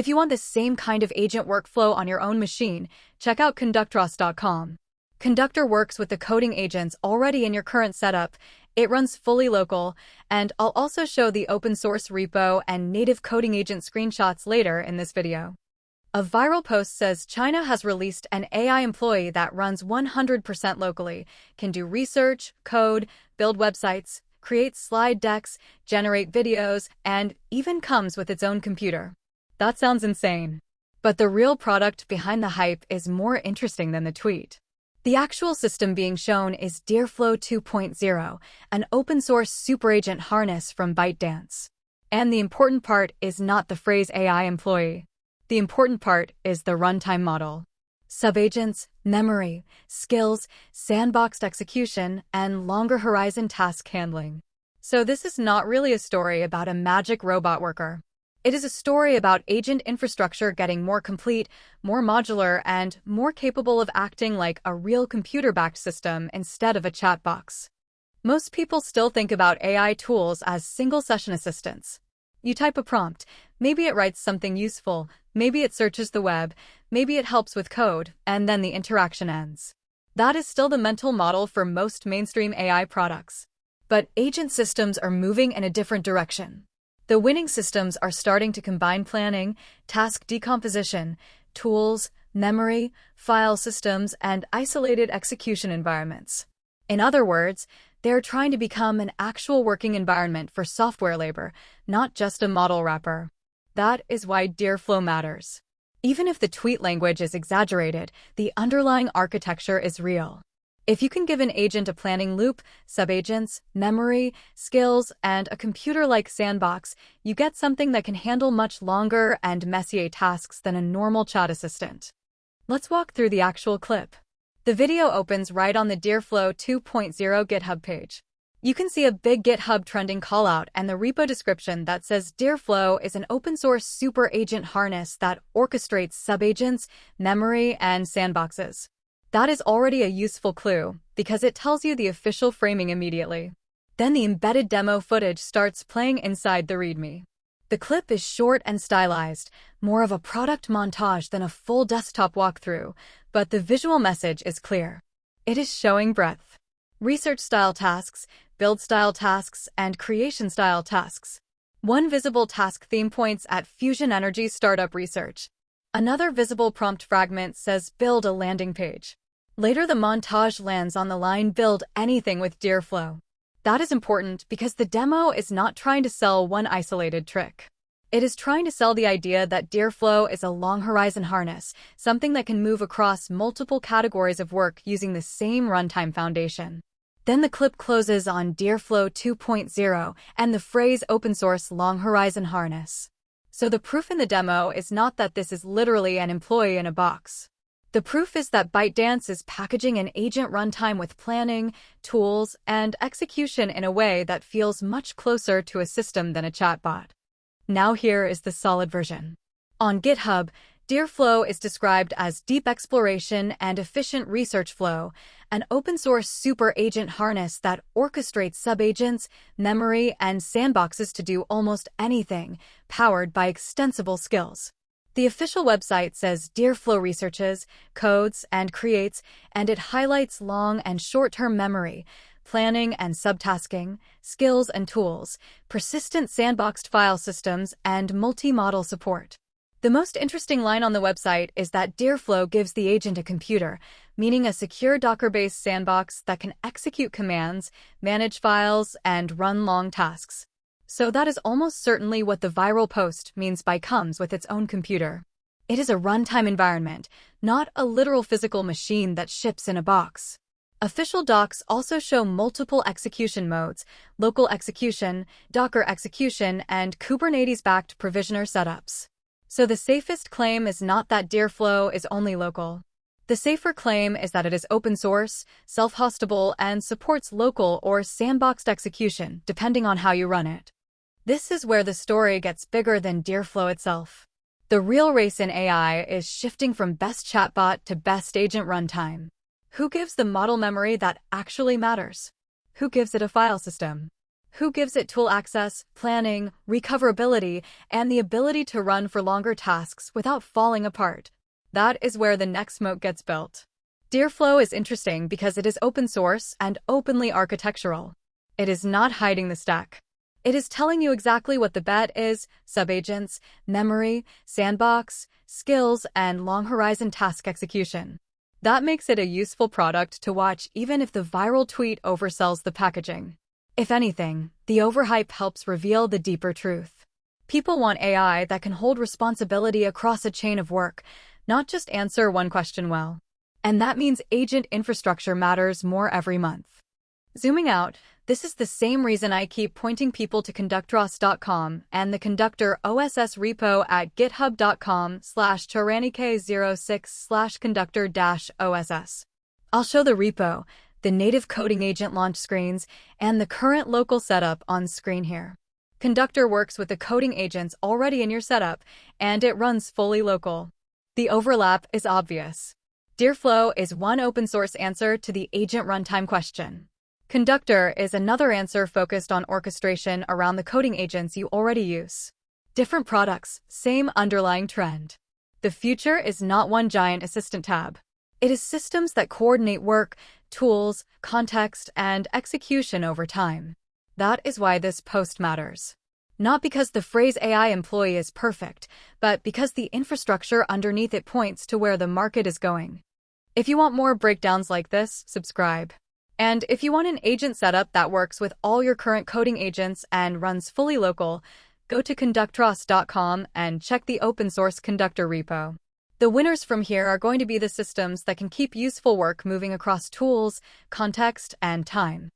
If you want the same kind of agent workflow on your own machine, check out Conductor.com. Conductor works with the coding agents already in your current setup. It runs fully local, and I'll also show the open source repo and native coding agent screenshots later in this video. A viral post says China has released an AI employee that runs 100% locally, can do research, code, build websites, create slide decks, generate videos, and even comes with its own computer. That sounds insane. But the real product behind the hype is more interesting than the tweet. The actual system being shown is DeerFlow 2.0, an open-source superagent harness from ByteDance. And the important part is not the phrase AI employee. The important part is the runtime model. Subagents, memory, skills, sandboxed execution, and longer horizon task handling. So this is not really a story about a magic robot worker. It is a story about agent infrastructure getting more complete, more modular, and more capable of acting like a real computer-backed system instead of a chat box. Most people still think about AI tools as single-session assistants. You type a prompt, maybe it writes something useful, maybe it searches the web, maybe it helps with code, and then the interaction ends. That is still the mental model for most mainstream AI products. But agent systems are moving in a different direction. The winning systems are starting to combine planning, task decomposition, tools, memory, file systems, and isolated execution environments. In other words, they're trying to become an actual working environment for software labor, not just a model wrapper. That is why DeerFlow matters. Even if the tweet language is exaggerated, the underlying architecture is real. If you can give an agent a planning loop, subagents, memory, skills, and a computer-like sandbox, you get something that can handle much longer and messier tasks than a normal chat assistant. Let's walk through the actual clip. The video opens right on the DeerFlow 2.0 GitHub page. You can see a big GitHub trending callout and the repo description that says DeerFlow is an open-source super agent harness that orchestrates subagents, memory, and sandboxes. That is already a useful clue, because it tells you the official framing immediately. Then the embedded demo footage starts playing inside the README. The clip is short and stylized, more of a product montage than a full desktop walkthrough, but the visual message is clear. It is showing breadth. Research-style tasks, build-style tasks, and creation-style tasks. One visible task theme points at fusion energy startup research. Another visible prompt fragment says build a landing page. Later the montage lands on the line build anything with DeerFlow. That is important because the demo is not trying to sell one isolated trick. It is trying to sell the idea that DeerFlow is a long horizon harness, something that can move across multiple categories of work using the same runtime foundation. Then the clip closes on DeerFlow 2.0 and the phrase open source long horizon harness. So the proof in the demo is not that this is literally an employee in a box. The proof is that ByteDance is packaging an agent runtime with planning, tools, and execution in a way that feels much closer to a system than a chatbot. Now here is the solid version. On GitHub, DeerFlow is described as deep exploration and efficient research flow, an open-source super agent harness that orchestrates subagents, memory, and sandboxes to do almost anything, powered by extensible skills. The official website says DeerFlow researches, codes, and creates, and it highlights long and short-term memory, planning and subtasking, skills and tools, persistent sandboxed file systems, and multi-model support. The most interesting line on the website is that DeerFlow gives the agent a computer, meaning a secure Docker-based sandbox that can execute commands, manage files, and run long tasks. So that is almost certainly what the viral post means by comes with its own computer. It is a runtime environment, not a literal physical machine that ships in a box. Official docs also show multiple execution modes: local execution, Docker execution, and Kubernetes-backed provisioner setups. So the safest claim is not that DeerFlow is only local. The safer claim is that it is open source, self-hostable, and supports local or sandboxed execution, depending on how you run it. This is where the story gets bigger than DeerFlow itself. The real race in AI is shifting from best chatbot to best agent runtime. Who gives the model memory that actually matters? Who gives it a file system? Who gives it tool access, planning, recoverability, and the ability to run for longer tasks without falling apart? That is where the next moat gets built. DeerFlow is interesting because it is open source and openly architectural. It is not hiding the stack. It is telling you exactly what the bet is: subagents, memory, sandbox, skills, and long horizon task execution. That makes it a useful product to watch even if the viral tweet oversells the packaging. If anything, the overhype helps reveal the deeper truth. People want AI that can hold responsibility across a chain of work, not just answer one question well. And that means agent infrastructure matters more every month. Zooming out, this is the same reason I keep pointing people to ConductorOSS.com and the Conductor OSS repo at github.com/tyrannik06/conductor-OSS. I'll show the repo, the native coding agent launch screens, and the current local setup on screen here. Conductor works with the coding agents already in your setup, and it runs fully local. The overlap is obvious. DeerFlow is one open-source answer to the agent runtime question. Conductor is another answer focused on orchestration around the coding agents you already use. Different products, same underlying trend. The future is not one giant assistant tab. It is systems that coordinate work, tools, context, and execution over time. That is why this post matters. Not because the phrase AI employee is perfect, but because the infrastructure underneath it points to where the market is going. If you want more breakdowns like this, subscribe. And if you want an agent setup that works with all your current coding agents and runs fully local, go to ConductorOSS.com and check the open-source Conductor repo. The winners from here are going to be the systems that can keep useful work moving across tools, context, and time.